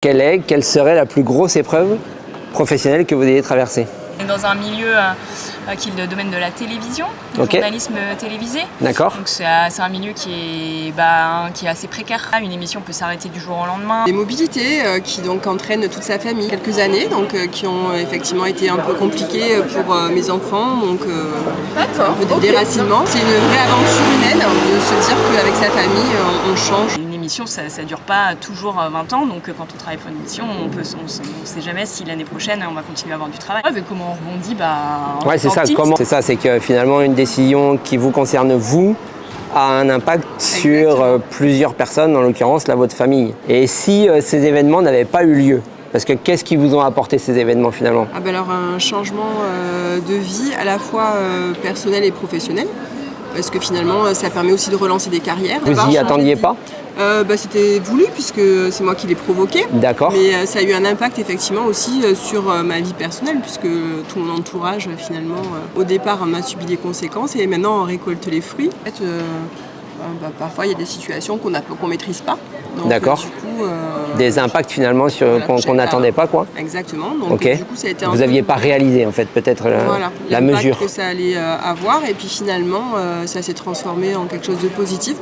Quelle serait la plus grosse épreuve professionnelle que vous ayez traversée? Dans un milieu qui est le domaine de la télévision, du journalisme télévisé. D'accord. Donc c'est un milieu qui est assez précaire. Une émission peut s'arrêter du jour au lendemain. Les mobilités qui donc entraînent toute sa famille. Quelques années donc, qui ont effectivement été un peu compliquées pour mes enfants. Donc un peu de déracinement. C'est une vraie aventure humaine de se dire qu'avec sa famille on change. Une émission ça dure pas toujours 20 ans, donc quand on travaille pour une émission on sait jamais si l'année prochaine on va continuer à avoir du travail. Ouais, mais comment on rebondit ouais, c'est ça, c'est que finalement une décision qui vous concerne vous a un impact sur plusieurs personnes, en l'occurrence votre famille. Et si ces événements n'avaient pas eu lieu, parce que qu'est-ce qui vous ont apporté ces événements finalement? Alors un changement de vie à la fois personnel et professionnel. Parce que finalement, ça permet aussi de relancer des carrières. Vous y attendiez pas? C'était voulu puisque c'est moi qui l'ai provoqué. D'accord. Mais ça a eu un impact effectivement aussi sur ma vie personnelle puisque tout mon entourage finalement au départ en a subi des conséquences et maintenant on récolte les fruits. En fait, parfois il y a des situations qu'on maîtrise pas. D'accord. Des impacts finalement qu'on n'attendait pas quoi. Exactement. Donc du coup ça a été vous n'aviez pas réalisé en fait peut-être la mesure que ça allait avoir et puis finalement ça s'est transformé en quelque chose de positif.